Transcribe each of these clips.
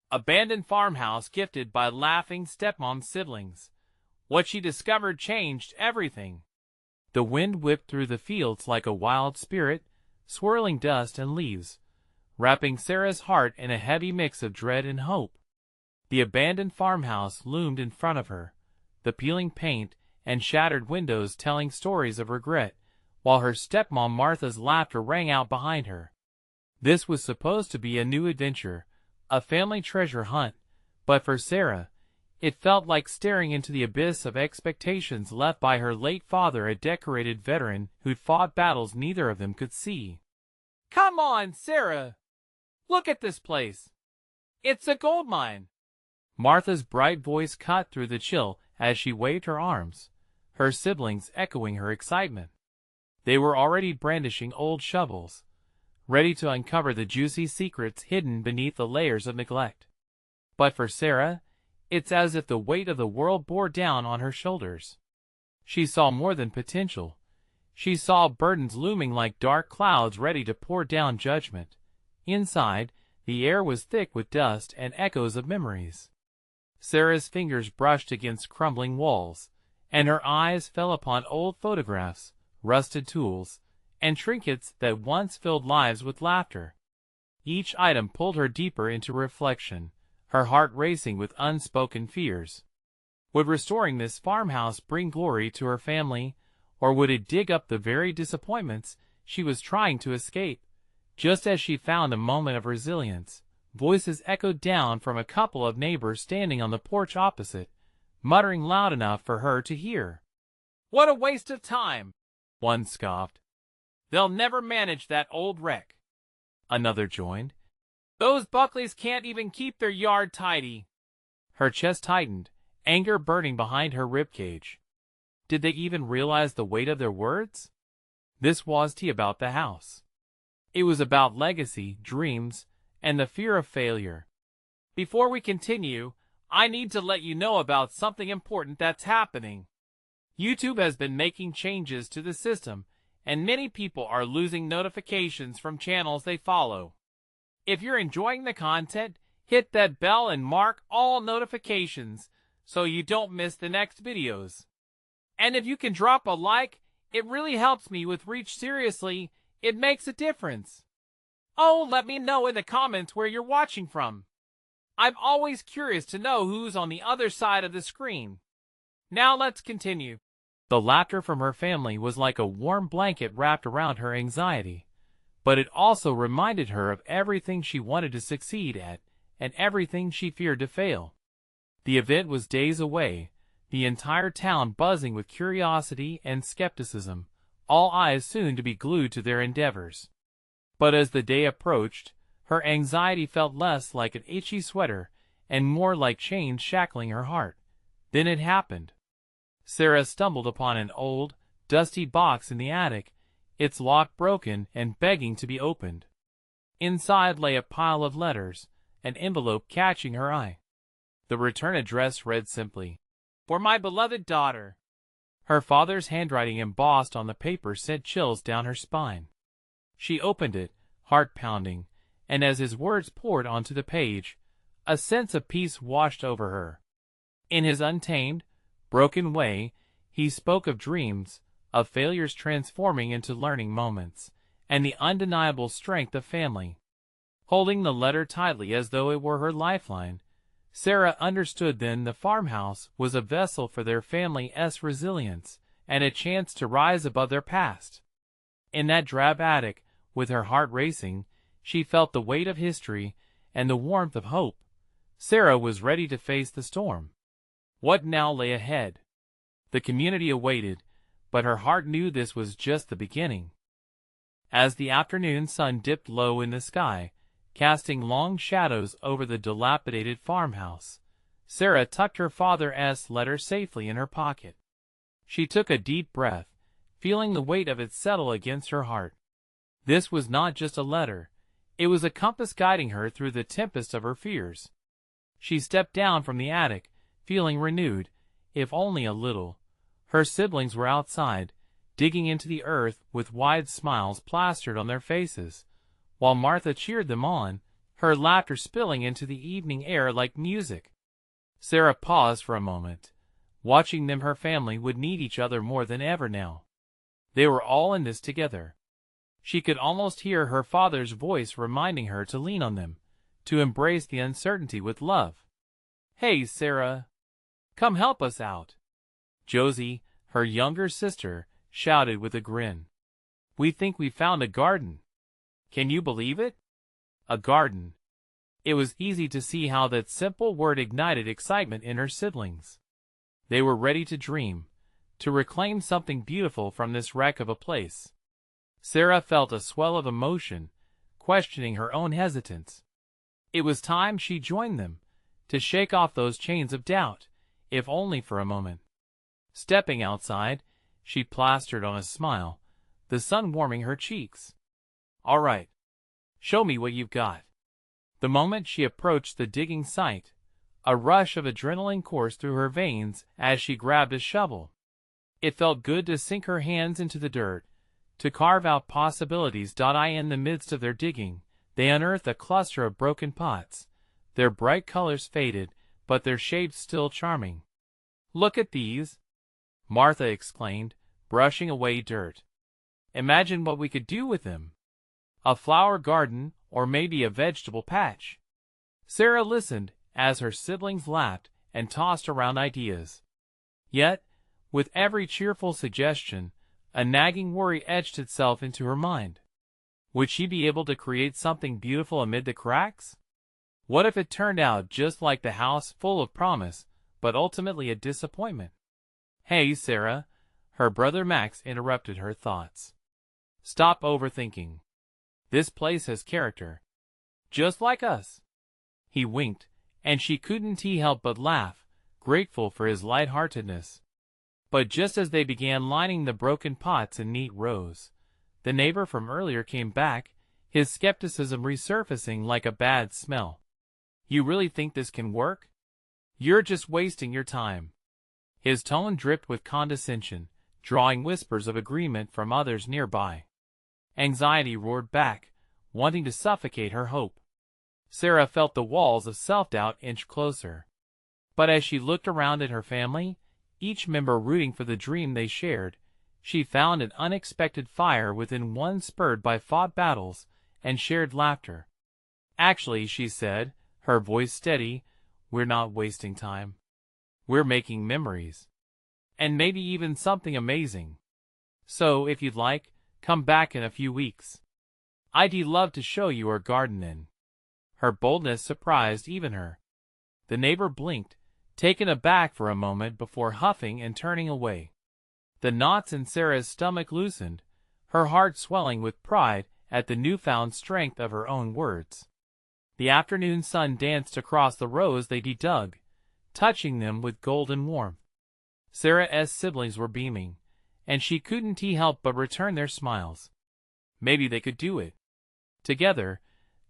Abandoned farmhouse gifted by laughing stepmom siblings. What she discovered changed everything. The wind whipped through the fields like a wild spirit, swirling dust and leaves, wrapping Sarah's heart in a heavy mix of dread and hope. The abandoned farmhouse loomed in front of her, the peeling paint and shattered windows telling stories of regret, while her stepmom Martha's laughter rang out behind her. This was supposed to be a new adventure, a family treasure hunt, but for Sarah, it felt like staring into the abyss of expectations left by her late father, a decorated veteran who'd fought battles neither of them could see. "Come on, Sarah! Look at this place! It's a gold mine!" Martha's bright voice cut through the chill as she waved her arms, her siblings echoing her excitement. They were already brandishing old shovels, ready to uncover the juicy secrets hidden beneath the layers of neglect. But for Sarah, it's as if the weight of the world bore down on her shoulders. She saw more than potential. She saw burdens looming like dark clouds ready to pour down judgment. Inside, the air was thick with dust and echoes of memories. Sarah's fingers brushed against crumbling walls, and her eyes fell upon old photographs, rusted tools, and trinkets that once filled lives with laughter. Each item pulled her deeper into reflection, her heart racing with unspoken fears. Would restoring this farmhouse bring glory to her family, or would it dig up the very disappointments she was trying to escape? Just as she found a moment of resilience, voices echoed down from a couple of neighbors standing on the porch opposite, muttering loud enough for her to hear. "What a waste of time!" one scoffed. "They'll never manage that old wreck." Another joined. "Those Buckleys can't even keep their yard tidy." Her chest tightened, anger burning behind her ribcage. Did they even realize the weight of their words? This wasn't about the house. It was about legacy, dreams, and the fear of failure. Before we continue, I need to let you know about something important that's happening. YouTube has been making changes to the system, and many people are losing notifications from channels they follow. If you're enjoying the content, hit that bell and mark all notifications so you don't miss the next videos. And if you can drop a like, it really helps me with reach. Seriously, it makes a difference. Oh, let me know in the comments where you're watching from. I'm always curious to know who's on the other side of the screen. Now let's continue. The laughter from her family was like a warm blanket wrapped around her anxiety, but it also reminded her of everything she wanted to succeed at and everything she feared to fail. The event was days away, the entire town buzzing with curiosity and skepticism, all eyes soon to be glued to their endeavors. But as the day approached, her anxiety felt less like an itchy sweater and more like chains shackling her heart. Then it happened. Sarah stumbled upon an old, dusty box in the attic, its lock broken and begging to be opened. Inside lay a pile of letters, an envelope catching her eye. The return address read simply, "For my beloved daughter." Her father's handwriting embossed on the paper sent chills down her spine. She opened it, heart pounding, and as his words poured onto the page, a sense of peace washed over her. In his untamed, broken way, he spoke of dreams, of failures transforming into learning moments, and the undeniable strength of family. Holding the letter tightly as though it were her lifeline, Sarah understood then the farmhouse was a vessel for their family's resilience and a chance to rise above their past. In that drab attic, with her heart racing, she felt the weight of history and the warmth of hope. Sarah was ready to face the storm. What now lay ahead? The community awaited, but her heart knew this was just the beginning. As the afternoon sun dipped low in the sky, casting long shadows over the dilapidated farmhouse, Sarah tucked her father's letter safely in her pocket. She took a deep breath, feeling the weight of it settle against her heart. This was not just a letter. It was a compass guiding her through the tempest of her fears. She stepped down from the attic, feeling renewed, if only a little. Her siblings were outside, digging into the earth with wide smiles plastered on their faces, while Martha cheered them on, her laughter spilling into the evening air like music. Sarah paused for a moment, watching them. Her family would need each other more than ever now. They were all in this together. She could almost hear her father's voice reminding her to lean on them, to embrace the uncertainty with love. "Hey, Sarah, come help us out," Josie, her younger sister, shouted with a grin. "We think we found a garden." Can you believe it? A garden. It was easy to see how that simple word ignited excitement in her siblings. They were ready to dream, to reclaim something beautiful from this wreck of a place. Sarah felt a swell of emotion, questioning her own hesitance. It was time she joined them, to shake off those chains of doubt, if only for a moment. Stepping outside, she plastered on a smile, the sun warming her cheeks. "All right. Show me what you've got." The moment she approached the digging site, a rush of adrenaline coursed through her veins as she grabbed a shovel. It felt good to sink her hands into the dirt, to carve out possibilities. In the midst of their digging, they unearthed a cluster of broken pots, their bright colors faded, but their shapes still charming. "Look at these," Martha exclaimed, brushing away dirt. "Imagine what we could do with them. A flower garden, or maybe a vegetable patch." Sarah listened as her siblings laughed and tossed around ideas. Yet, with every cheerful suggestion, a nagging worry etched itself into her mind. Would she be able to create something beautiful amid the cracks? What if it turned out just like the house, full of promise, but ultimately a disappointment? "Hey, Sarah," her brother Max interrupted her thoughts. "Stop overthinking. This place has character. Just like us." He winked, and she couldn't help but laugh, grateful for his lightheartedness. But just as they began lining the broken pots in neat rows, the neighbor from earlier came back, his skepticism resurfacing like a bad smell. "You really think this can work? You're just wasting your time." His tone dripped with condescension, drawing whispers of agreement from others nearby. Anxiety roared back, wanting to suffocate her hope. Sarah felt the walls of self-doubt inch closer. But as she looked around at her family, each member rooting for the dream they shared, she found an unexpected fire within one, spurred by fought battles and shared laughter. "Actually," she said, her voice steady, "we're not wasting time. We're making memories. And maybe even something amazing. So, if you'd like, come back in a few weeks. I'd love to show you our garden then." Her boldness surprised even her. The neighbor blinked, taken aback for a moment before huffing and turning away. The knots in Sarah's stomach loosened, her heart swelling with pride at the newfound strength of her own words. The afternoon sun danced across the rows they dug, touching them with golden warmth. Sarah's siblings were beaming, and she couldn't help but return their smiles. Maybe they could do it. Together,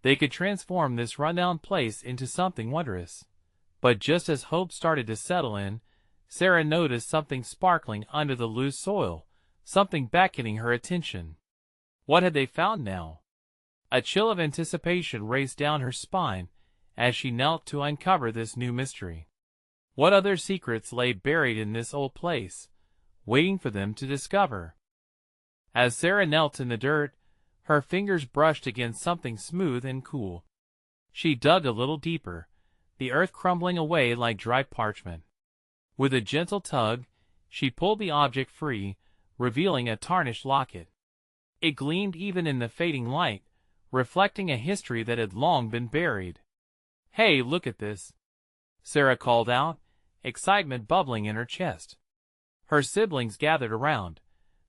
they could transform this rundown place into something wondrous. But just as hope started to settle in, Sarah noticed something sparkling under the loose soil, something beckoning her attention. What had they found now? A chill of anticipation raced down her spine as she knelt to uncover this new mystery. What other secrets lay buried in this old place, waiting for them to discover? As Sarah knelt in the dirt, her fingers brushed against something smooth and cool. She dug a little deeper, the earth crumbling away like dry parchment. With a gentle tug, she pulled the object free, revealing a tarnished locket. It gleamed even in the fading light, reflecting a history that had long been buried. "Hey, look at this!" Sarah called out, excitement bubbling in her chest. Her siblings gathered around,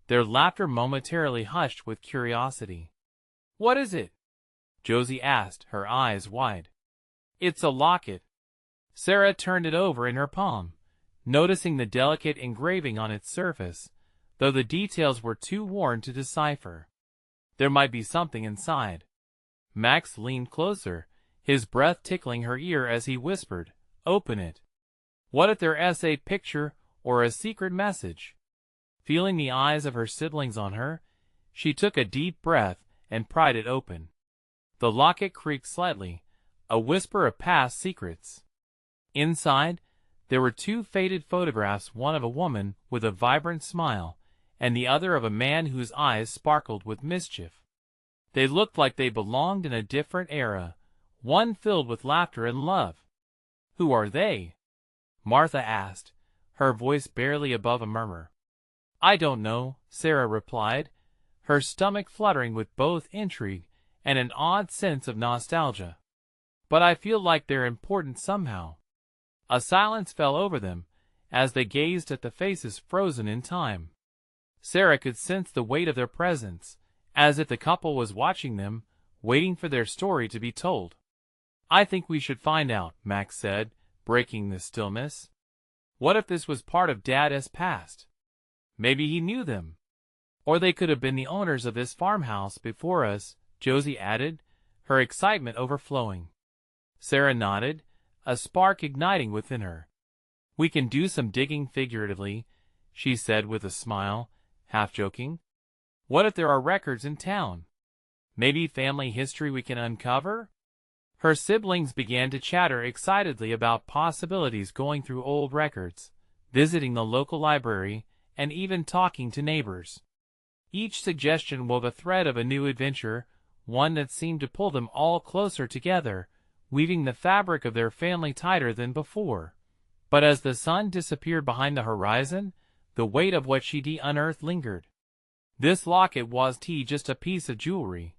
their laughter momentarily hushed with curiosity. "What is it?" Josie asked, her eyes wide. "It's a locket." Sarah turned it over in her palm, noticing the delicate engraving on its surface, though the details were too worn to decipher. There might be something inside. Max leaned closer, his breath tickling her ear as he whispered, "Open it. What if there's a picture or a secret message?" Feeling the eyes of her siblings on her, she took a deep breath and pried it open. The locket creaked slightly, a whisper of past secrets. Inside, there were two faded photographs, one of a woman with a vibrant smile, and the other of a man whose eyes sparkled with mischief. They looked like they belonged in a different era, one filled with laughter and love. "Who are they?" Martha asked, her voice barely above a murmur. "I don't know," Sarah replied, her stomach fluttering with both intrigue and an odd sense of nostalgia. "But I feel like they're important somehow." A silence fell over them as they gazed at the faces frozen in time. Sarah could sense the weight of their presence, as if the couple was watching them, waiting for their story to be told. "I think we should find out," Max said, breaking the stillness. "What if this was part of Dad's past? Maybe he knew them. Or they could have been the owners of this farmhouse before us," Josie added, her excitement overflowing. Sarah nodded, a spark igniting within her. "We can do some digging figuratively," she said with a smile, half joking. "What if there are records in town? Maybe family history we can uncover?" Her siblings began to chatter excitedly about possibilities, going through old records, visiting the local library, and even talking to neighbors. Each suggestion wove a thread of a new adventure, one that seemed to pull them all closer together, weaving the fabric of their family tighter than before. But as the sun disappeared behind the horizon, the weight of what she'd unearthed lingered. This locket wasn't just a piece of jewelry.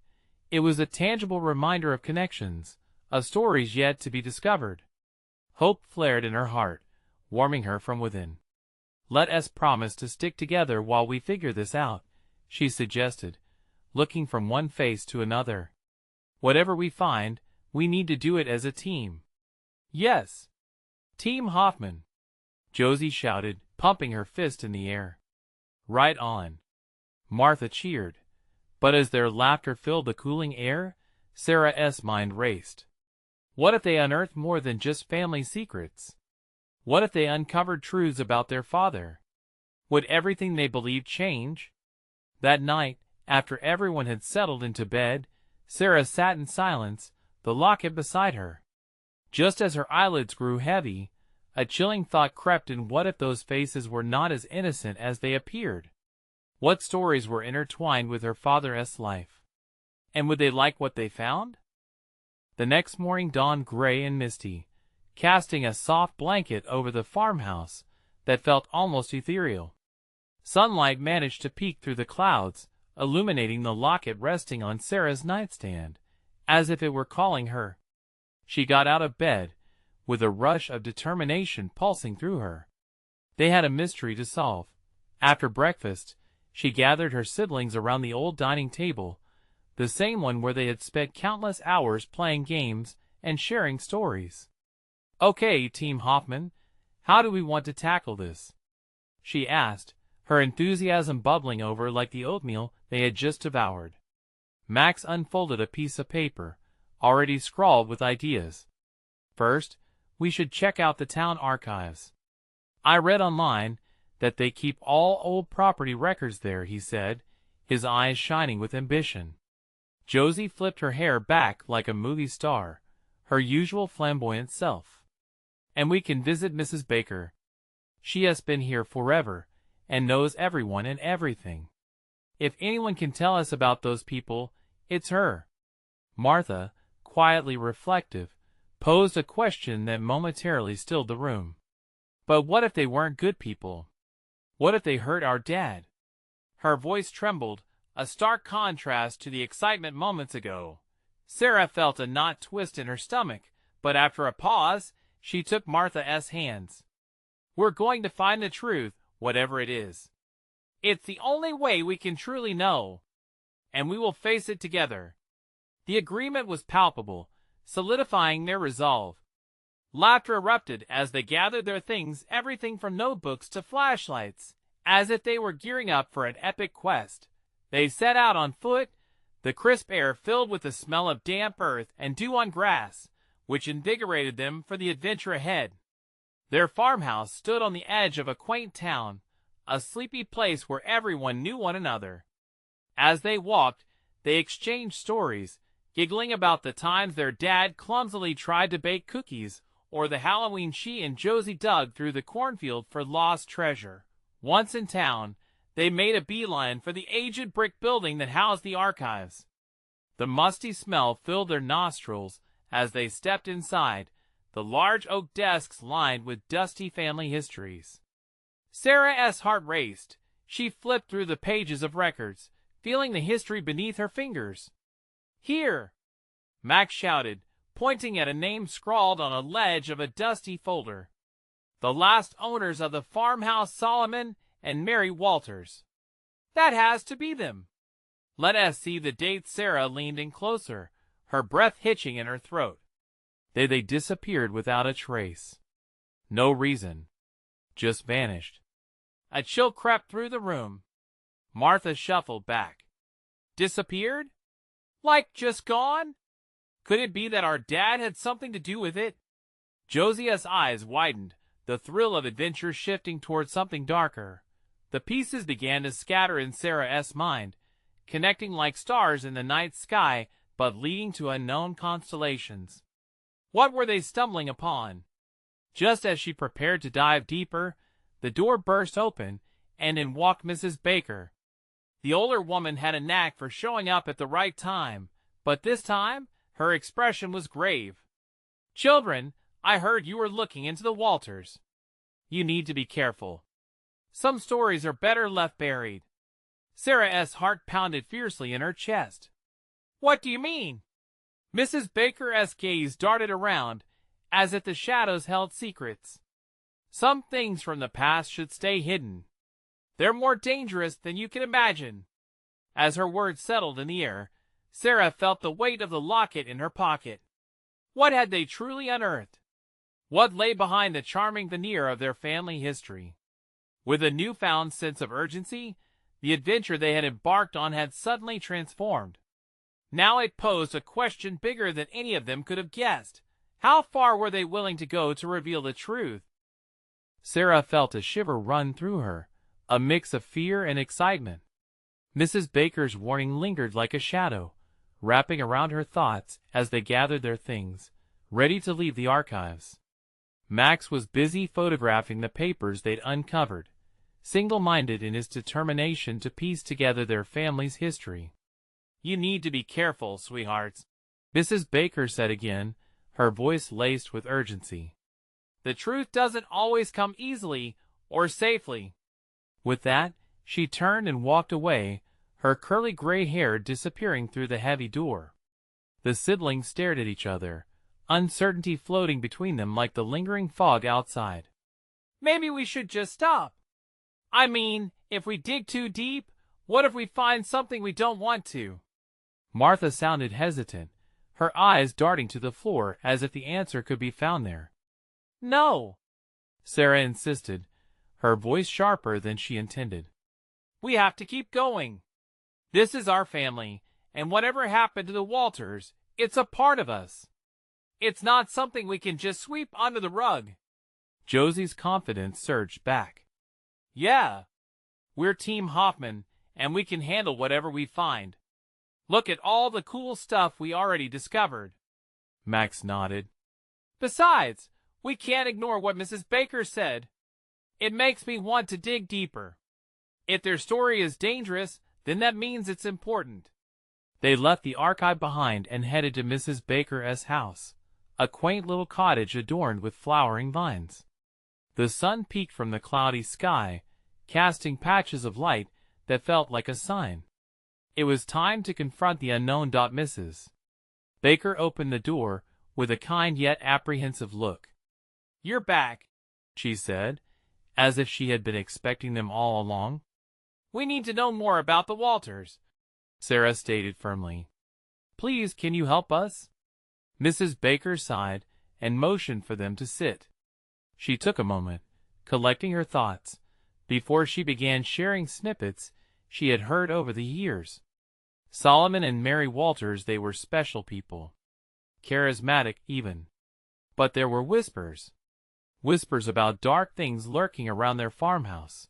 It was a tangible reminder of connections, of stories yet to be discovered. Hope flared in her heart, warming her from within. "Let us promise to stick together while we figure this out," she suggested, looking from one face to another. "Whatever we find, we need to do it as a team." "Yes, Team Hoffman," Josie shouted, pumping her fist in the air. "Right on," Martha cheered. But as their laughter filled the cooling air, Sarah's mind raced. What if they unearthed more than just family secrets? What if they uncovered truths about their father? Would everything they believed change? That night, after everyone had settled into bed, Sarah sat in silence, the locket beside her. Just as her eyelids grew heavy, a chilling thought crept in. What if those faces were not as innocent as they appeared? What stories were intertwined with her father's life? And would they like what they found? The next morning dawned gray and misty, casting a soft blanket over the farmhouse that felt almost ethereal. Sunlight managed to peek through the clouds, illuminating the locket resting on Sarah's nightstand, as if it were calling her. She got out of bed, with a rush of determination pulsing through her. They had a mystery to solve. After breakfast, she gathered her siblings around the old dining table, the same one where they had spent countless hours playing games and sharing stories. "Okay, Team Hoffman, how do we want to tackle this?" she asked, her enthusiasm bubbling over like the oatmeal they had just devoured. Max unfolded a piece of paper, already scrawled with ideas. "First, we should check out the town archives. I read online that they keep all old property records there," he said, his eyes shining with ambition. Josie flipped her hair back like a movie star, her usual flamboyant self. "And we can visit Mrs. Baker. She has been here forever and knows everyone and everything. If anyone can tell us about those people, it's her." Martha, quietly reflective, posed a question that momentarily stilled the room. "But what if they weren't good people? What if they hurt our dad?" Her voice trembled, a stark contrast to the excitement moments ago. Sarah felt a knot twist in her stomach, but after a pause, she took Martha's hands. "We're going to find the truth, whatever it is. It's the only way we can truly know. And we will face it together." The agreement was palpable, solidifying their resolve. Laughter erupted as they gathered their things, everything from notebooks to flashlights, as if they were gearing up for an epic quest. They set out on foot, the crisp air filled with the smell of damp earth and dew on grass, which invigorated them for the adventure ahead. Their farmhouse stood on the edge of a quaint town, a sleepy place where everyone knew one another. As they walked, they exchanged stories, giggling about the times their dad clumsily tried to bake cookies, or the Halloween she and Josie dug through the cornfield for lost treasure. Once in town, they made a beeline for the aged brick building that housed the archives. The musty smell filled their nostrils as they stepped inside, the large oak desks lined with dusty family histories. Sarah's heart raced. She flipped through the pages of records, feeling the history beneath her fingers. "Here!" Max shouted, pointing at a name scrawled on a ledge of a dusty folder. "The last owners of the farmhouse, Solomon and Mary Walters." "That has to be them." "Let us see the date." Sarah leaned in closer, her breath hitching in her throat. They disappeared without a trace. No reason. Just vanished. A chill crept through the room. Martha shuffled back. Disappeared? Like just gone? Could it be that our dad had something to do with it? Josiah's eyes widened, the thrill of adventure shifting toward something darker. The pieces began to scatter in Sarah's mind, connecting like stars in the night sky, but leading to unknown constellations. What were they stumbling upon? Just as she prepared to dive deeper, the door burst open, and in walked Mrs. Baker. The older woman had a knack for showing up at the right time, but this time, her expression was grave. "Children, I heard you were looking into the Walters. You need to be careful. Some stories are better left buried." Sarah's heart pounded fiercely in her chest. "What do you mean?" Mrs. Baker's gaze darted around, as if the shadows held secrets. "Some things from the past should stay hidden. They're more dangerous than you can imagine." As her words settled in the air, Sarah felt the weight of the locket in her pocket. What had they truly unearthed? What lay behind the charming veneer of their family history? With a newfound sense of urgency, the adventure they had embarked on had suddenly transformed. Now it posed a question bigger than any of them could have guessed. How far were they willing to go to reveal the truth? Sarah felt a shiver run through her, a mix of fear and excitement. Mrs. Baker's warning lingered like a shadow, wrapping around her thoughts as they gathered their things, ready to leave the archives. Max was busy photographing the papers they'd uncovered, single-minded in his determination to piece together their family's history. "You need to be careful, sweethearts," Mrs. Baker said again, her voice laced with urgency. "The truth doesn't always come easily or safely." With that, she turned and walked away, her curly gray hair disappearing through the heavy door. The siblings stared at each other, uncertainty floating between them like the lingering fog outside. "Maybe we should just stop. I mean, if we dig too deep, what if we find something we don't want to?" Martha sounded hesitant, her eyes darting to the floor as if the answer could be found there. "No," Sarah insisted, her voice sharper than she intended. "We have to keep going. This is our family, and whatever happened to the Walters, it's a part of us. It's not something we can just sweep under the rug." Josie's confidence surged back. "Yeah, we're Team Hoffman, and we can handle whatever we find. Look at all the cool stuff we already discovered." Max nodded. "Besides, we can't ignore what Mrs. Baker said. It makes me want to dig deeper. If their story is dangerous, then that means it's important." They left the archive behind and headed to Mrs. Baker's house, a quaint little cottage adorned with flowering vines. The sun peeked from the cloudy sky, casting patches of light that felt like a sign. It was time to confront the unknown. Mrs. Baker opened the door with a kind yet apprehensive look. "You're back," she said, as if she had been expecting them all along. "We need to know more about the Walters," Sarah stated firmly. "Please, can you help us?" Mrs. Baker sighed and motioned for them to sit. She took a moment, collecting her thoughts, before she began sharing snippets she had heard over the years. Solomon and Mary Walters, they were special people. Charismatic, even. But there were whispers. Whispers about dark things lurking around their farmhouse.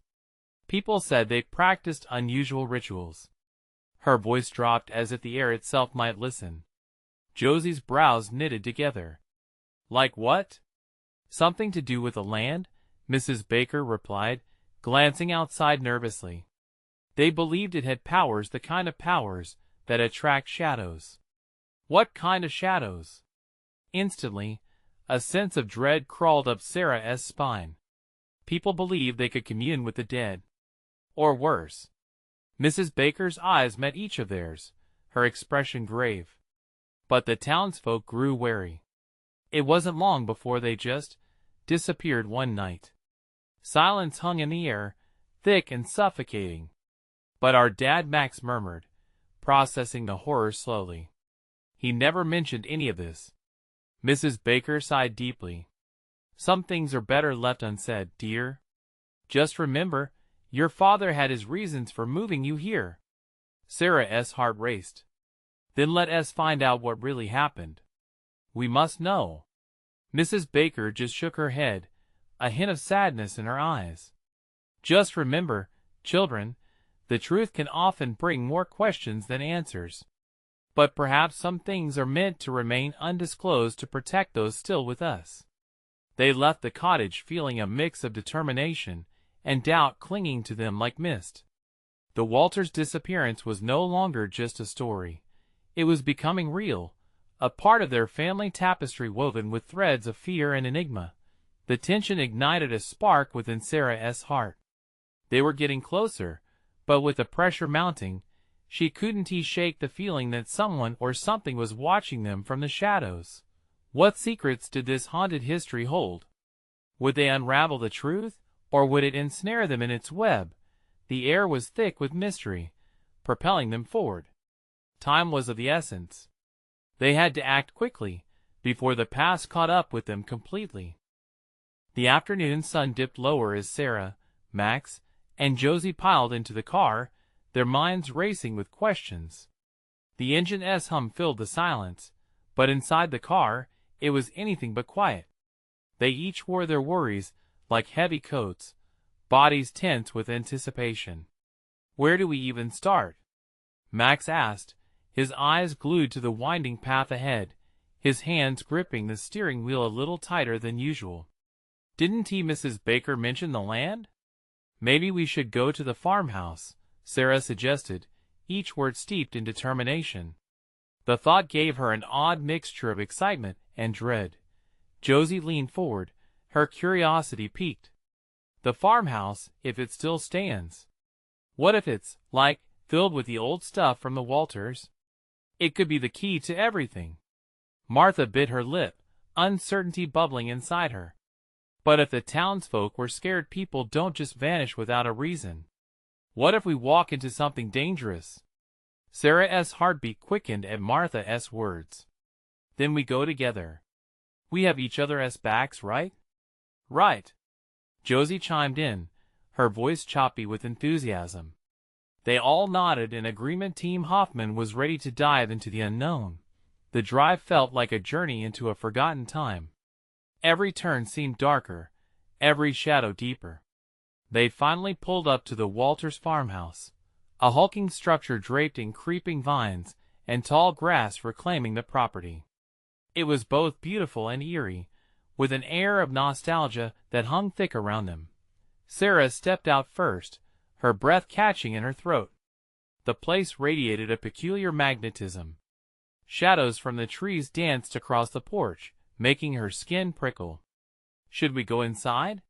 People said they practiced unusual rituals. Her voice dropped as if the air itself might listen. Josie's brows knitted together. Like what? Something to do with the land? Mrs. Baker replied, glancing outside nervously. They believed it had powers, the kind of powers that attract shadows. What kind of shadows? Instantly, a sense of dread crawled up Sarah's spine. People believed they could commune with the dead. Or worse. Mrs. Baker's eyes met each of theirs, her expression grave. But the townsfolk grew wary. It wasn't long before they just disappeared one night. Silence hung in the air, thick and suffocating. But our dad Max murmured, processing the horror slowly. He never mentioned any of this. Mrs. Baker sighed deeply. Some things are better left unsaid, dear. Just remember, your father had his reasons for moving you here. Sarah's heart raced. Then let us find out what really happened. We must know. Mrs. Baker just shook her head, a hint of sadness in her eyes. Just remember, children, the truth can often bring more questions than answers. But perhaps some things are meant to remain undisclosed to protect those still with us. They left the cottage feeling a mix of determination and doubt clinging to them like mist. The Walters' disappearance was no longer just a story. It was becoming real, a part of their family tapestry woven with threads of fear and enigma. The tension ignited a spark within Sarah's heart. They were getting closer, but with the pressure mounting, she couldn't shake the feeling that someone or something was watching them from the shadows. What secrets did this haunted history hold? Would they unravel the truth, or would it ensnare them in its web? The air was thick with mystery, propelling them forward. Time was of the essence. They had to act quickly, before the past caught up with them completely. The afternoon sun dipped lower as Sarah, Max, and Josie piled into the car, their minds racing with questions. The engine's hum filled the silence, but inside the car, it was anything but quiet. They each wore their worries like heavy coats, bodies tense with anticipation. Where do we even start? Max asked, his eyes glued to the winding path ahead, his hands gripping the steering wheel a little tighter than usual. Didn't Mrs. Baker mention the land? Maybe we should go to the farmhouse, Sarah suggested, each word steeped in determination. The thought gave her an odd mixture of excitement and dread. Josie leaned forward, her curiosity piqued. The farmhouse, if it still stands. What if it's, like, filled with the old stuff from the Walters? It could be the key to everything. Martha bit her lip, uncertainty bubbling inside her. But if the townsfolk were scared, people don't just vanish without a reason. What if we walk into something dangerous? Sarah's heartbeat quickened at Martha's words. Then we go together. We have each other's backs, right? Right. Josie chimed in, her voice choppy with enthusiasm. They all nodded in agreement. Team Hoffman was ready to dive into the unknown. The drive felt like a journey into a forgotten time. Every turn seemed darker, every shadow deeper. They finally pulled up to the Walters farmhouse, a hulking structure draped in creeping vines and tall grass reclaiming the property. It was both beautiful and eerie, with an air of nostalgia that hung thick around them. Sarah stepped out first, her breath catching in her throat. The place radiated a peculiar magnetism. Shadows from the trees danced across the porch, making her skin prickle. Should we go inside?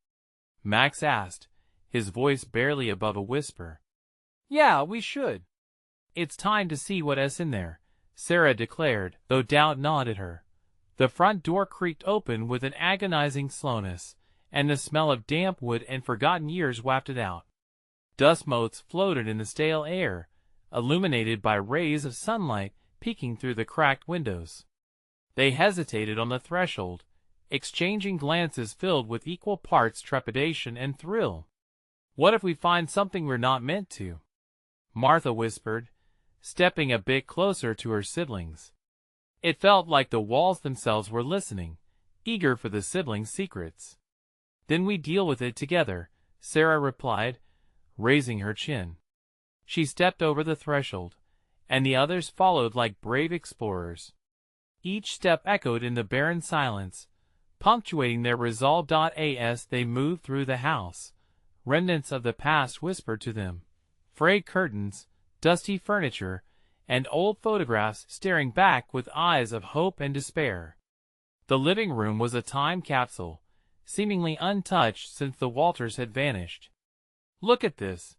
Max asked, his voice barely above a whisper. Yeah, we should. It's time to see what's in there, Sarah declared, though doubt gnawed at her. The front door creaked open with an agonizing slowness, and the smell of damp wood and forgotten years wafted out. Dust motes floated in the stale air, illuminated by rays of sunlight peeking through the cracked windows. They hesitated on the threshold, exchanging glances filled with equal parts trepidation and thrill. What if we find something we're not meant to? Martha whispered, stepping a bit closer to her siblings. It felt like the walls themselves were listening, eager for the siblings' secrets. Then we deal with it together, Sarah replied, raising her chin. She stepped over the threshold, and the others followed like brave explorers. Each step echoed in the barren silence, punctuating their resolve. As they moved through the house, remnants of the past whispered to them. Frayed curtains, dusty furniture, and old photographs staring back with eyes of hope and despair. The living room was a time capsule, seemingly untouched since the Walters had vanished. "Look at this!"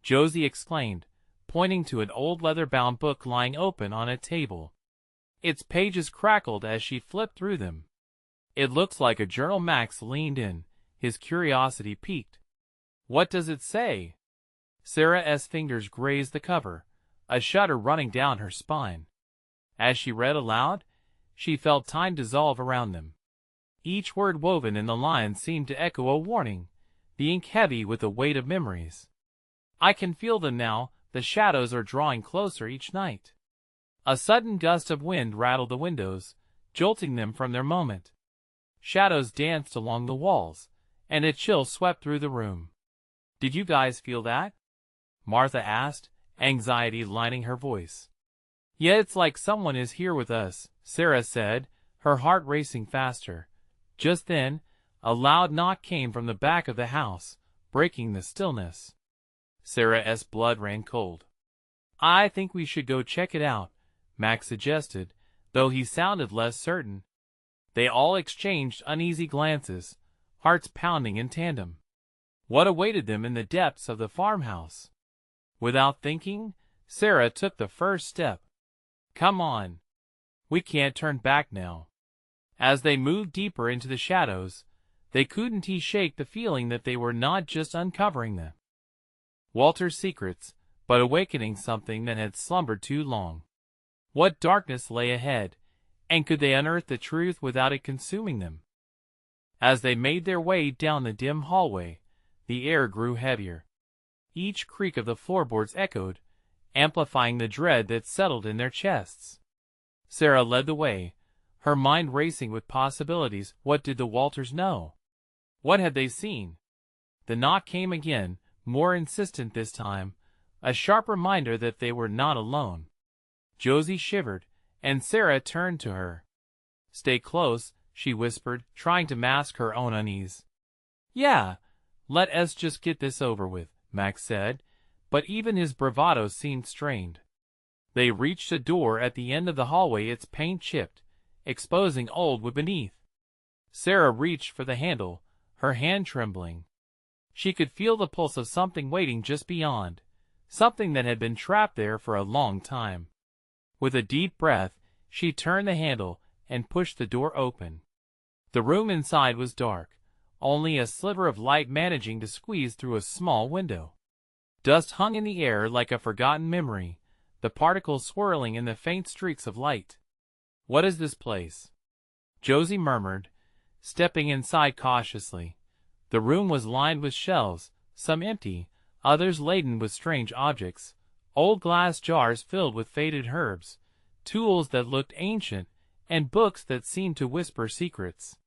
Josie exclaimed, pointing to an old leather-bound book lying open on a table. Its pages crackled as she flipped through them. "It looks like a journal." Max leaned in, his curiosity piqued. "What does it say?" Sarah's fingers grazed the cover, a shudder running down her spine. As she read aloud, she felt time dissolve around them. Each word woven in the lines seemed to echo a warning, the ink heavy with the weight of memories. "I can feel them now, the shadows are drawing closer each night." A sudden gust of wind rattled the windows, jolting them from their moment. Shadows danced along the walls, and a chill swept through the room. "Did you guys feel that?" Martha asked, anxiety lining her voice. "Yeah, it's like someone is here with us," Sarah said, her heart racing faster. Just then, a loud knock came from the back of the house, breaking the stillness. Sarah's blood ran cold. "I think we should go check it out," Max suggested, though he sounded less certain. They all exchanged uneasy glances, hearts pounding in tandem. What awaited them in the depths of the farmhouse? Without thinking, Sarah took the first step. "Come on. We can't turn back now." As they moved deeper into the shadows, they couldn't shake the feeling that they were not just uncovering the Walter's secrets, but awakening something that had slumbered too long. What darkness lay ahead, and could they unearth the truth without it consuming them? As they made their way down the dim hallway, the air grew heavier. Each creak of the floorboards echoed, amplifying the dread that settled in their chests. Sarah led the way, her mind racing with possibilities. What did the Walters know? What had they seen? The knock came again, more insistent this time, a sharp reminder that they were not alone. Josie shivered, and Sarah turned to her. "Stay close," she whispered, trying to mask her own unease. "Yeah, let us just get this over with," Max said, but even his bravado seemed strained. They reached a door at the end of the hallway, its paint chipped, exposing old wood beneath. Sarah reached for the handle, her hand trembling. She could feel the pulse of something waiting just beyond, something that had been trapped there for a long time. With a deep breath, she turned the handle and pushed the door open. The room inside was dark, only a sliver of light managing to squeeze through a small window. Dust hung in the air like a forgotten memory, the particles swirling in the faint streaks of light. "What is this place?" Josie murmured, stepping inside cautiously. The room was lined with shelves, some empty, others laden with strange objects, old glass jars filled with faded herbs, tools that looked ancient, and books that seemed to whisper secrets.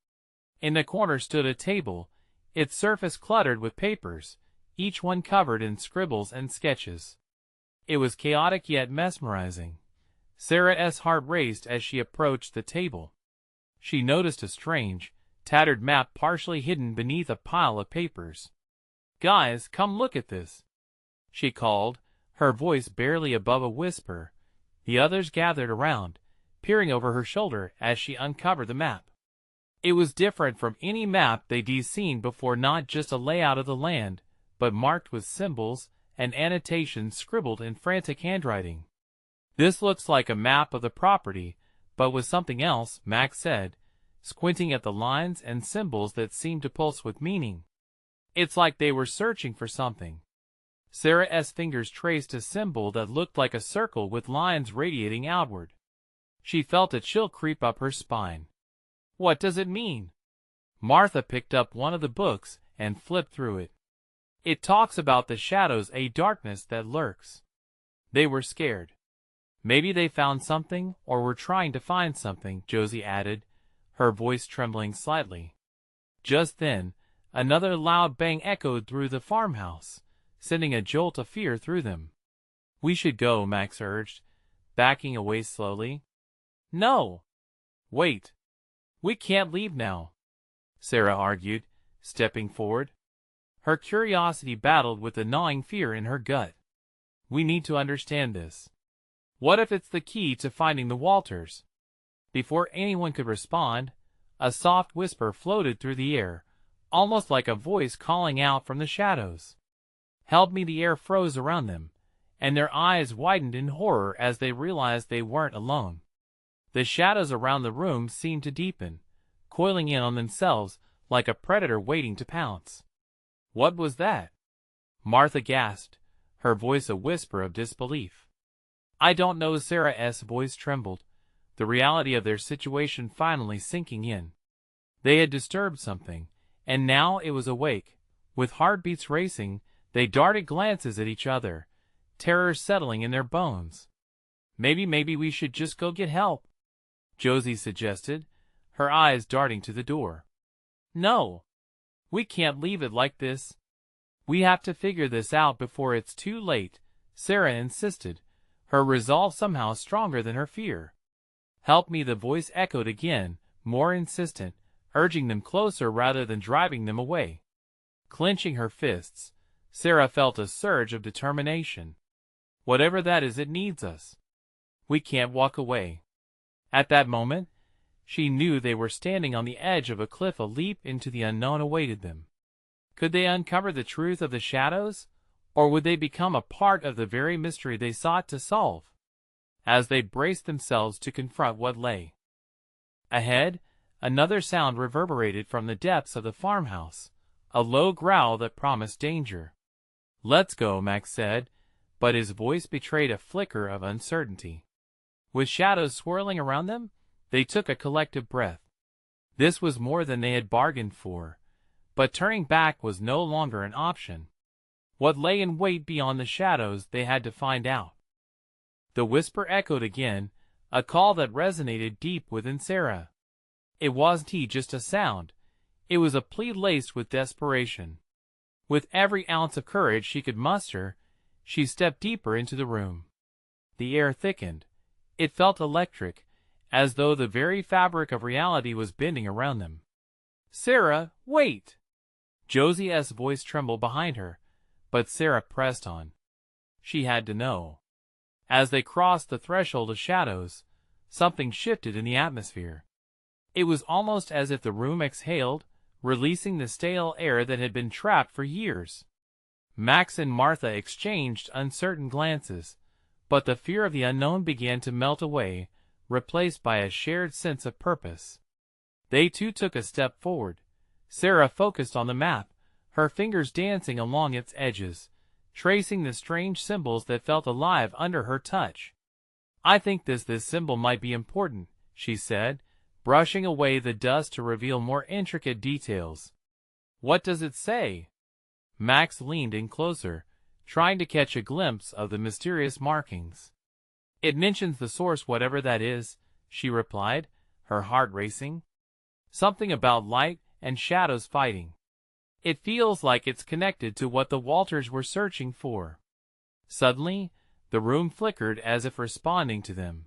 In the corner stood a table, its surface cluttered with papers, each one covered in scribbles and sketches. It was chaotic yet mesmerizing. Sarah's heart raced as she approached the table. She noticed a strange, tattered map partially hidden beneath a pile of papers. "Guys, come look at this," she called, her voice barely above a whisper. The others gathered around, peering over her shoulder as she uncovered the map. It was different from any map they'd seen before, not just a layout of the land, but marked with symbols and annotations scribbled in frantic handwriting. "This looks like a map of the property, but with something else," Max said, squinting at the lines and symbols that seemed to pulse with meaning. "It's like they were searching for something." Sarah's fingers traced a symbol that looked like a circle with lines radiating outward. She felt a chill creep up her spine. "What does it mean?" Martha picked up one of the books and flipped through it. "It talks about the shadows, a darkness that lurks." They were scared. "Maybe they found something, or were trying to find something," Josie added, her voice trembling slightly. Just then, another loud bang echoed through the farmhouse, sending a jolt of fear through them. "We should go," Max urged, backing away slowly. "No. Wait. We can't leave now, Sarah argued, stepping forward. Her curiosity battled with the gnawing fear in her gut. We need to understand this. What if it's the key to finding the Walters? Before anyone could respond, a soft whisper floated through the air, almost like a voice calling out from the shadows. Help me! The air froze around them, and their eyes widened in horror as they realized they weren't alone. The shadows around the room seemed to deepen, coiling in on themselves like a predator waiting to pounce. What was that? Martha gasped, her voice a whisper of disbelief. I don't know. Sarah's voice trembled, the reality of their situation finally sinking in. They had disturbed something, and now it was awake. With heartbeats racing, they darted glances at each other, terror settling in their bones. Maybe we should just go get help, Josie suggested, her eyes darting to the door. No. We can't leave it like this. We have to figure this out before it's too late, Sarah insisted, her resolve somehow stronger than her fear. Help me! The voice echoed again, more insistent, urging them closer rather than driving them away. Clenching her fists, Sarah felt a surge of determination. Whatever that is, it needs us. We can't walk away. At that moment, she knew they were standing on the edge of a cliff. A leap into the unknown awaited them. Could they uncover the truth of the shadows, or would they become a part of the very mystery they sought to solve? As they braced themselves to confront what lay ahead, another sound reverberated from the depths of the farmhouse, a low growl that promised danger. Let's go, Max said, but his voice betrayed a flicker of uncertainty. With shadows swirling around them, they took a collective breath. This was more than they had bargained for, but turning back was no longer an option. What lay in wait beyond the shadows they had to find out. The whisper echoed again, a call that resonated deep within Sarah. It wasn't just a sound. It was a plea laced with desperation. With every ounce of courage she could muster, she stepped deeper into the room. The air thickened. It felt electric, as though the very fabric of reality was bending around them. Sarah, wait! Josie's voice trembled behind her, but Sarah pressed on. She had to know. As they crossed the threshold of shadows, something shifted in the atmosphere. It was almost as if the room exhaled, releasing the stale air that had been trapped for years. Max and Martha exchanged uncertain glances, but the fear of the unknown began to melt away, replaced by a shared sense of purpose. They too took a step forward. Sarah focused on the map, her fingers dancing along its edges, tracing the strange symbols that felt alive under her touch. I think this symbol might be important, she said, brushing away the dust to reveal more intricate details. What does it say? Max leaned in closer, trying to catch a glimpse of the mysterious markings. It mentions the source, whatever that is, she replied, her heart racing. Something about light and shadows fighting. It feels like it's connected to what the Walters were searching for. Suddenly, the room flickered as if responding to them.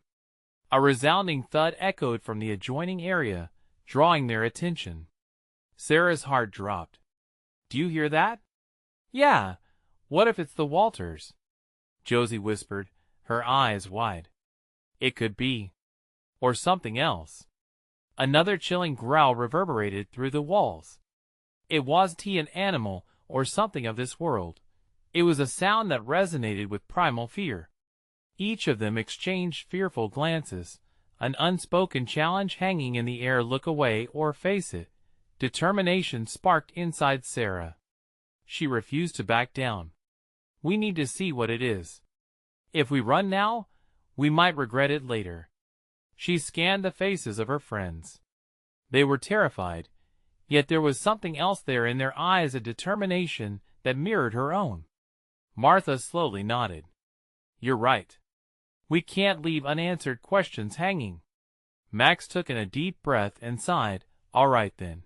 A resounding thud echoed from the adjoining area, drawing their attention. Sarah's heart dropped. Do you hear that? Yeah. What if it's the Walters? Josie whispered, her eyes wide. It could be. Or something else. Another chilling growl reverberated through the walls. It wasn't an animal or something of this world. It was a sound that resonated with primal fear. Each of them exchanged fearful glances, an unspoken challenge hanging in the air. Look away or face it. Determination sparked inside Sarah. She refused to back down. We need to see what it is. If we run now, we might regret it later. She scanned the faces of her friends. They were terrified, yet there was something else there in their eyes, a determination that mirrored her own. Martha slowly nodded. You're right. We can't leave unanswered questions hanging. Max took in a deep breath and sighed. All right then.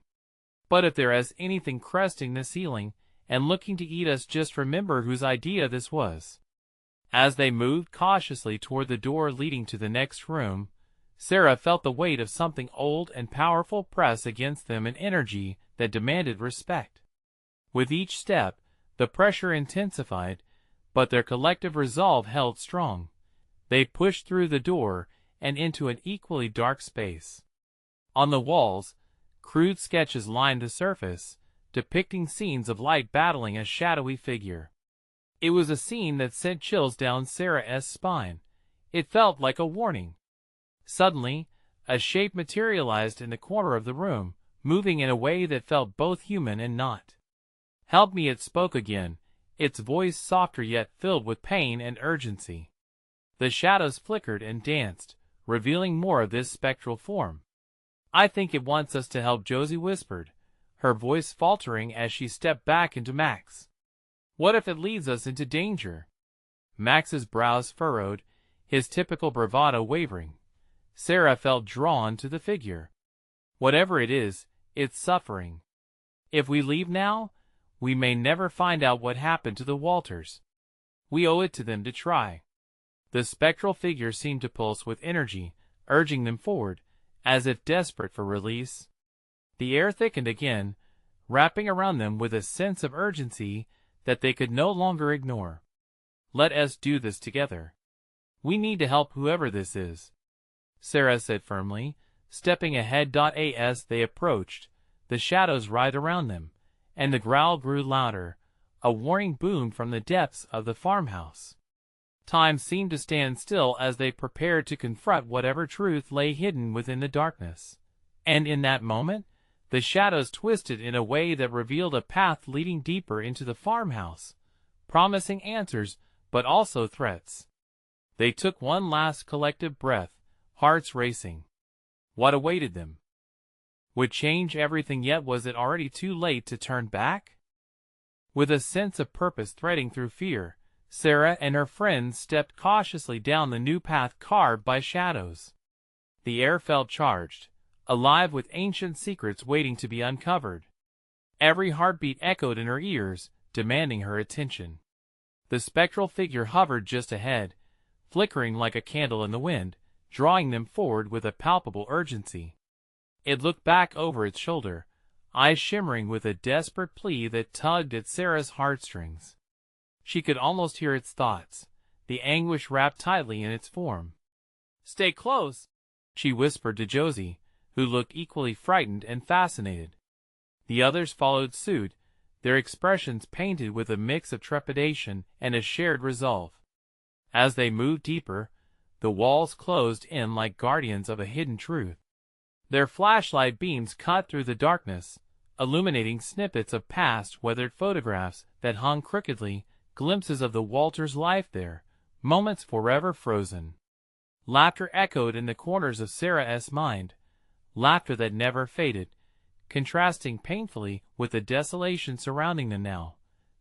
But if there is anything cresting the ceiling and looking to eat us, just remember whose idea this was. As they moved cautiously toward the door leading to the next room, Sarah felt the weight of something old and powerful press against them, an energy that demanded respect. With each step, the pressure intensified, but their collective resolve held strong. They pushed through the door and into an equally dark space. On the walls, crude sketches lined the surface, depicting scenes of light battling a shadowy figure. It was a scene that sent chills down Sarah's spine. It felt like a warning. Suddenly, a shape materialized in the corner of the room, moving in a way that felt both human and not. "Help me," it spoke again, its voice softer yet filled with pain and urgency. The shadows flickered and danced, revealing more of this spectral form. "I think it wants us to help," Josie whispered, her voice faltering as she stepped back into Max. "What if it leads us into danger?" Max's brows furrowed, his typical bravado wavering. Sarah felt drawn to the figure. "Whatever it is, it's suffering. If we leave now, we may never find out what happened to the Walters. We owe it to them to try." The spectral figure seemed to pulse with energy, urging them forward, as if desperate for release. The air thickened again, wrapping around them with a sense of urgency that they could no longer ignore. "Let us do this together. We need to help whoever this is," Sarah said firmly, stepping ahead. As they approached, the shadows writhed around them, and the growl grew louder, a warning boom from the depths of the farmhouse. Time seemed to stand still as they prepared to confront whatever truth lay hidden within the darkness. And in that moment, the shadows twisted in a way that revealed a path leading deeper into the farmhouse, promising answers but also threats. They took one last collective breath, hearts racing. What awaited them would change everything, yet was it already too late to turn back? With a sense of purpose threading through fear, Sarah and her friends stepped cautiously down the new path carved by shadows. The air felt charged, alive with ancient secrets waiting to be uncovered. Every heartbeat echoed in her ears, demanding her attention. The spectral figure hovered just ahead, flickering like a candle in the wind, drawing them forward with a palpable urgency. It looked back over its shoulder, eyes shimmering with a desperate plea that tugged at Sarah's heartstrings. She could almost hear its thoughts, the anguish wrapped tightly in its form. "Stay close," she whispered to Josie, who looked equally frightened and fascinated. The others followed suit, their expressions painted with a mix of trepidation and a shared resolve. As they moved deeper, the walls closed in like guardians of a hidden truth. Their flashlight beams cut through the darkness, illuminating snippets of past weathered photographs that hung crookedly, glimpses of the Walters' life there, moments forever frozen. Laughter echoed in the corners of Sarah's mind, laughter that never faded, contrasting painfully with the desolation surrounding them now.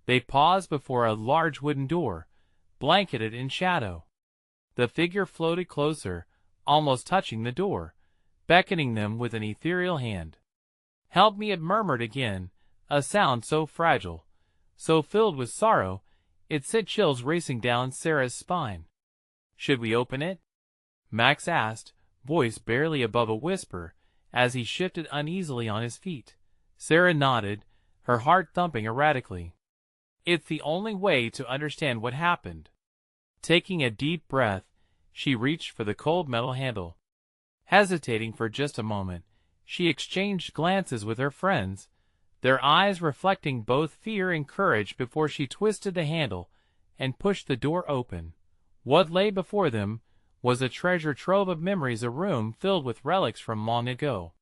They paused before a large wooden door, blanketed in shadow. The figure floated closer, almost touching the door, beckoning them with an ethereal hand. "Help me," it murmured again, a sound so fragile, so filled with sorrow, it sent chills racing down Sarah's spine. "Should we open it?" Max asked, voice barely above a whisper, as he shifted uneasily on his feet. Sarah nodded, her heart thumping erratically. "It's the only way to understand what happened." Taking a deep breath, she reached for the cold metal handle. Hesitating for just a moment, she exchanged glances with her friends, their eyes reflecting both fear and courage before she twisted the handle and pushed the door open. What lay before them was a treasure trove of memories, a room filled with relics from long ago.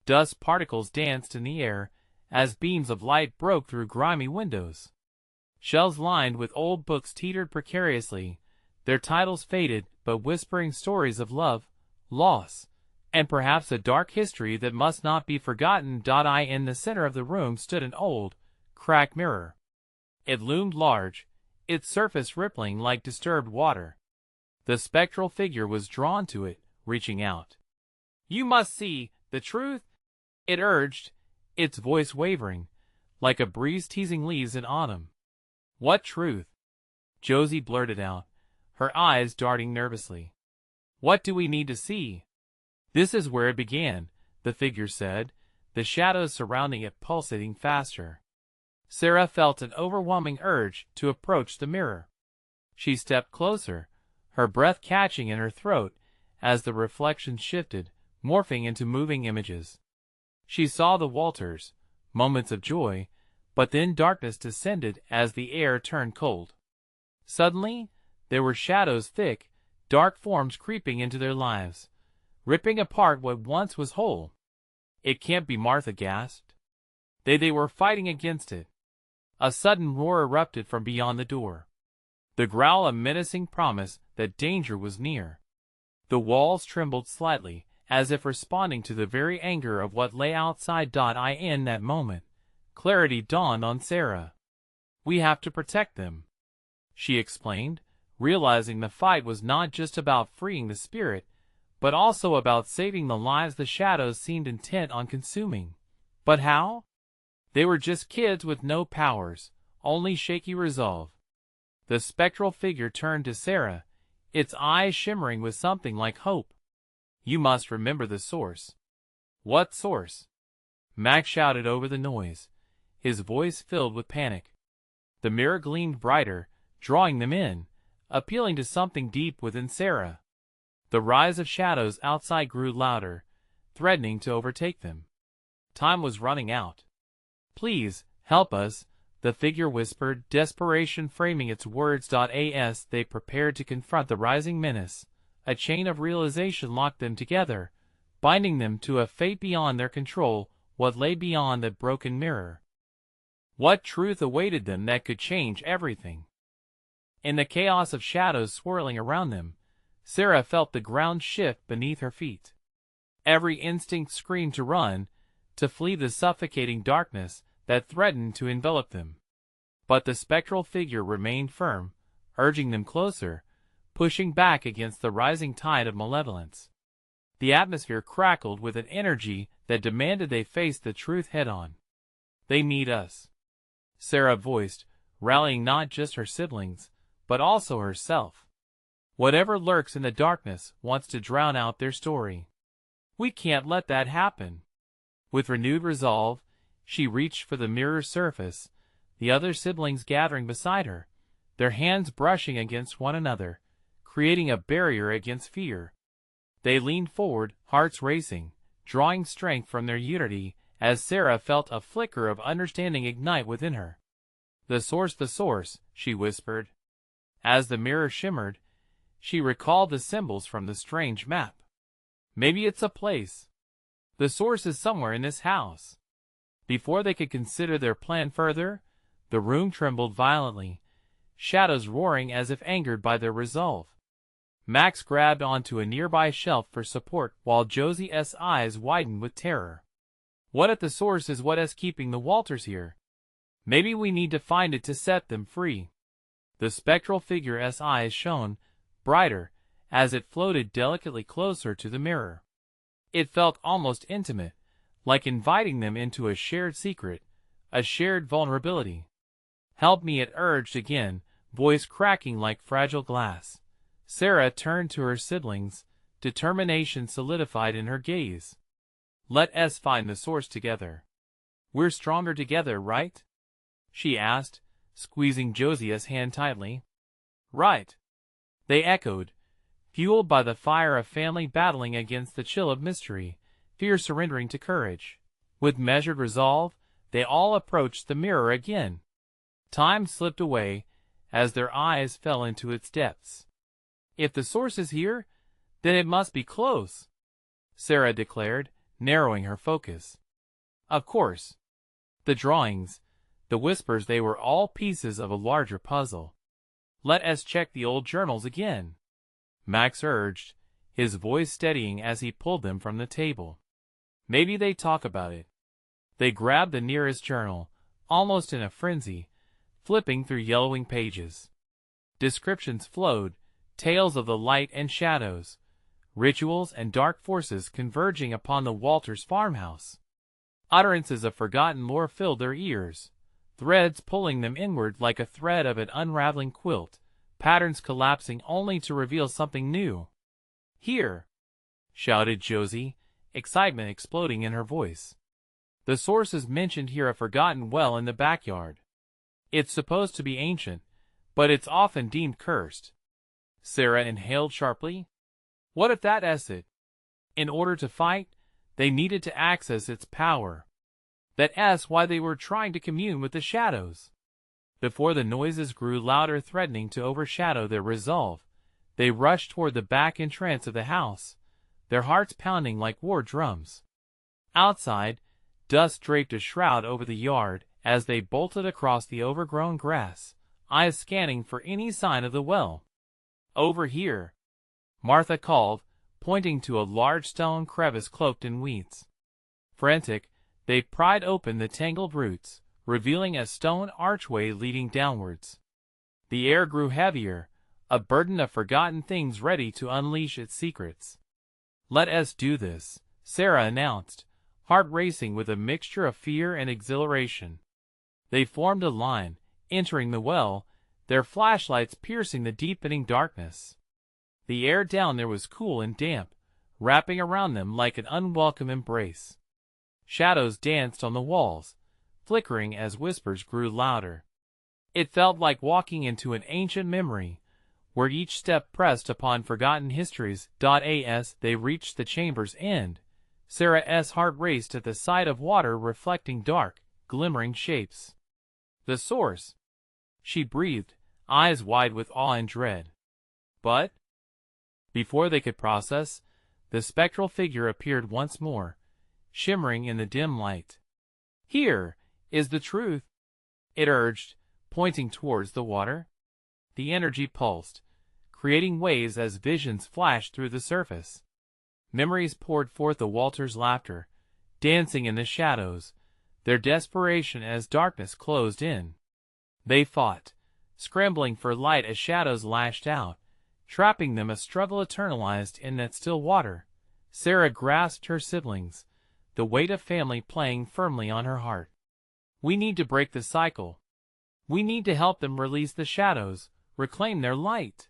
Dust particles danced in the air as beams of light broke through grimy windows. Shelves lined with old books teetered precariously, their titles faded but whispering stories of love, loss, and perhaps a dark history that must not be forgotten. In the center of the room stood an old, cracked mirror. It loomed large, its surface rippling like disturbed water. The spectral figure was drawn to it, reaching out. "You must see the truth," it urged, its voice wavering, like a breeze teasing leaves in autumn. "What truth?" Josie blurted out, her eyes darting nervously. "What do we need to see?" This is where it began, the figure said, the shadows surrounding it pulsating faster. Sarah felt an overwhelming urge to approach the mirror. She stepped closer, her breath catching in her throat as the reflection shifted, morphing into moving images. She saw the Walters, moments of joy, but then darkness descended as the air turned cold. Suddenly, there were shadows, thick, dark forms creeping into their lives, ripping apart what once was whole. "It can't be," Martha gasped. They were fighting against it. A sudden roar erupted from beyond the door. The growl, a menacing promise that danger was near. The walls trembled slightly, as if responding to the very anger of what lay outside. In that moment, clarity dawned on Sarah. "We have to protect them," she explained, realizing the fight was not just about freeing the spirit, but also about saving the lives the shadows seemed intent on consuming. But how? They were just kids with no powers, only shaky resolve. The spectral figure turned to Sarah, its eyes shimmering with something like hope. "You must remember the source." "What source?" Max shouted over the noise, his voice filled with panic. The mirror gleamed brighter, drawing them in, appealing to something deep within Sarah. The rise of shadows outside grew louder, threatening to overtake them. Time was running out. "Please, help us," the figure whispered, desperation framing its words. As they prepared to confront the rising menace, a chain of realization locked them together, binding them to a fate beyond their control, what lay beyond that broken mirror. What truth awaited them that could change everything? In the chaos of shadows swirling around them, Sarah felt the ground shift beneath her feet. Every instinct screamed to run, to flee the suffocating darkness that threatened to envelop them. But the spectral figure remained firm, urging them closer, pushing back against the rising tide of malevolence. The atmosphere crackled with an energy that demanded they face the truth head-on. "They need us," Sarah voiced, rallying not just her siblings, but also herself. "Whatever lurks in the darkness wants to drown out their story. We can't let that happen." With renewed resolve, she reached for the mirror's surface, the other siblings gathering beside her, their hands brushing against one another, creating a barrier against fear. They leaned forward, hearts racing, drawing strength from their unity, as Sarah felt a flicker of understanding ignite within her. The source," she whispered. As the mirror shimmered, she recalled the symbols from the strange map. "Maybe it's a place. The source is somewhere in this house." Before they could consider their plan further, the room trembled violently, shadows roaring as if angered by their resolve. Max grabbed onto a nearby shelf for support while Josie's eyes widened with terror. "What if the source is what is keeping the Walters here? Maybe we need to find it to set them free." The spectral figure's eyes shone brighter as it floated delicately closer to the mirror. It felt almost intimate, like inviting them into a shared secret, a shared vulnerability. "Help me," it urged again, voice cracking like fragile glass. Sarah turned to her siblings, determination solidified in her gaze. "Let us find the source together. We're stronger together, right?" she asked, squeezing Josie's hand tightly. "Right," they echoed, fueled by the fire of family battling against the chill of mystery, fear surrendering to courage. With measured resolve, they all approached the mirror again. Time slipped away as their eyes fell into its depths. "If the source is here, then it must be close," Sarah declared, narrowing her focus. "Of course. The drawings, the whispers, they were all pieces of a larger puzzle. Let us check the old journals again," Max urged, his voice steadying as he pulled them from the table. "Maybe they talk about it." They grabbed the nearest journal, almost in a frenzy, flipping through yellowing pages. Descriptions flowed, tales of the light and shadows, rituals and dark forces converging upon the Walters farmhouse. Utterances of forgotten lore filled their ears, threads pulling them inward like a thread of an unraveling quilt, patterns collapsing only to reveal something new. "Here," shouted Josie, excitement exploding in her voice. "The sources mentioned here a forgotten well in the backyard. It's supposed to be ancient, but it's often deemed cursed." Sarah inhaled sharply. What if that's it? In order to fight, they needed to access its power. That's why they were trying to commune with the shadows. Before the noises grew louder, threatening to overshadow their resolve, they rushed toward the back entrance of the house, their hearts pounding like war drums. Outside, dust draped a shroud over the yard as they bolted across the overgrown grass, eyes scanning for any sign of the well. "Over here," Martha called, pointing to a large stone crevice cloaked in weeds. Frantic, they pried open the tangled roots, revealing a stone archway leading downwards. The air grew heavier, a burden of forgotten things ready to unleash its secrets. "Let us do this," Sarah announced, heart racing with a mixture of fear and exhilaration. They formed a line, entering the well, their flashlights piercing the deepening darkness. The air down there was cool and damp, wrapping around them like an unwelcome embrace. Shadows danced on the walls, flickering as whispers grew louder. It felt like walking into an ancient memory, where each step pressed upon forgotten histories. As they reached the chamber's end, Sarah's heart raced at the sight of water reflecting dark, glimmering shapes. "The source," she breathed, eyes wide with awe and dread. But before they could process, the spectral figure appeared once more, shimmering in the dim light. "Here is the truth," it urged, pointing towards the water. The energy pulsed, creating waves as visions flashed through the surface. Memories poured forth the Walters' laughter, dancing in the shadows, their desperation as darkness closed in. They fought, scrambling for light as shadows lashed out, trapping them, a struggle eternalized in that still water. Sarah grasped her siblings, the weight of family playing firmly on her heart. "We need to break the cycle. We need to help them release the shadows, reclaim their light."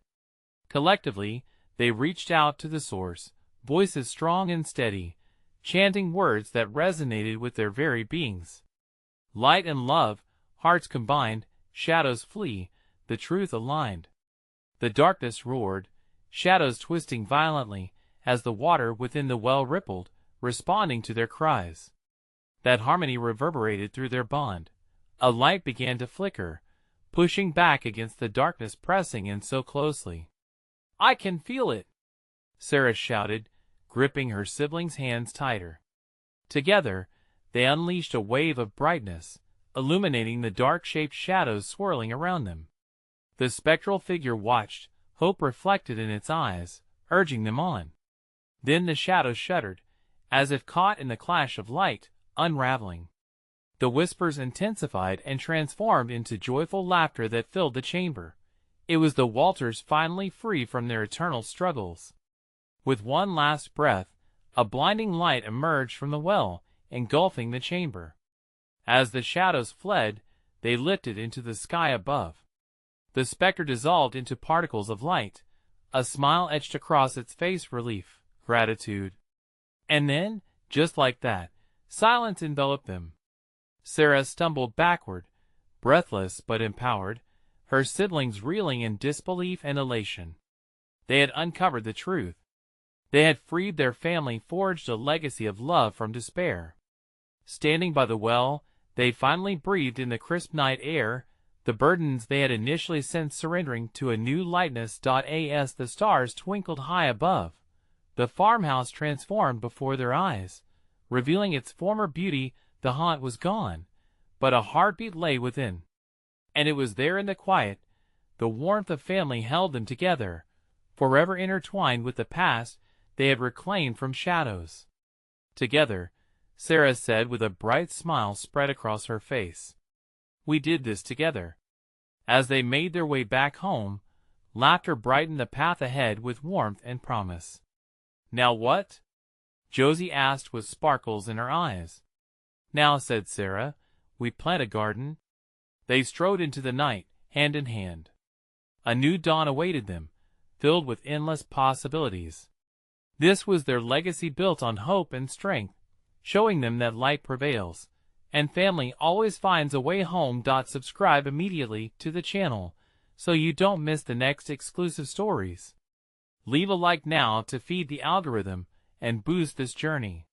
Collectively, they reached out to the source, voices strong and steady, chanting words that resonated with their very beings. Light and love, hearts combined, shadows flee, the truth aligned. The darkness roared, shadows twisting violently, as the water within the well rippled, responding to their cries. That harmony reverberated through their bond. A light began to flicker, pushing back against the darkness pressing in so closely. "I can feel it!" Sarah shouted, gripping her siblings' hands tighter. Together, they unleashed a wave of brightness, illuminating the dark-shaped shadows swirling around them. The spectral figure watched, hope reflected in its eyes, urging them on. Then the shadows shuddered, as if caught in the clash of light, unraveling. The whispers intensified and transformed into joyful laughter that filled the chamber. It was the Walters finally free from their eternal struggles. With one last breath, a blinding light emerged from the well, engulfing the chamber. As the shadows fled, they lifted into the sky above. The specter dissolved into particles of light, a smile etched across its face, relief, gratitude. And then, just like that, silence enveloped them. Sarah stumbled backward, breathless but empowered, her siblings reeling in disbelief and elation. They had uncovered the truth. They had freed their family, forged a legacy of love from despair. Standing by the well, they finally breathed in the crisp night air, the burdens they had initially sensed surrendering to a new lightness. As the stars twinkled high above, the farmhouse transformed before their eyes, revealing its former beauty. The haunt was gone, but a heartbeat lay within. And it was there in the quiet, the warmth of family held them together, forever intertwined with the past they had reclaimed from shadows. Together, Sarah said with a bright smile spread across her face. "We did this together." As they made their way back home, laughter brightened the path ahead with warmth and promise. "Now what?" Josie asked with sparkles in her eyes. "Now," said Sarah, "we plant a garden." They strode into the night, hand in hand. A new dawn awaited them, filled with endless possibilities. This was their legacy built on hope and strength, showing them that light prevails, and family always finds a way home. Subscribe immediately to the channel, so you don't miss the next exclusive stories. Leave a like now to feed the algorithm and boost this journey.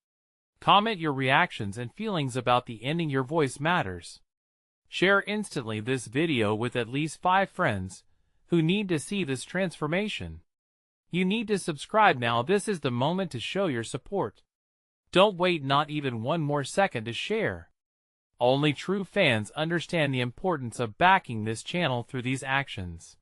Comment your reactions and feelings about the ending. Your voice matters. Share instantly this video with at least 5 friends who need to see this transformation. You need to subscribe now. This is the moment to show your support. Don't wait not even one more second to share. Only true fans understand the importance of backing this channel through these actions.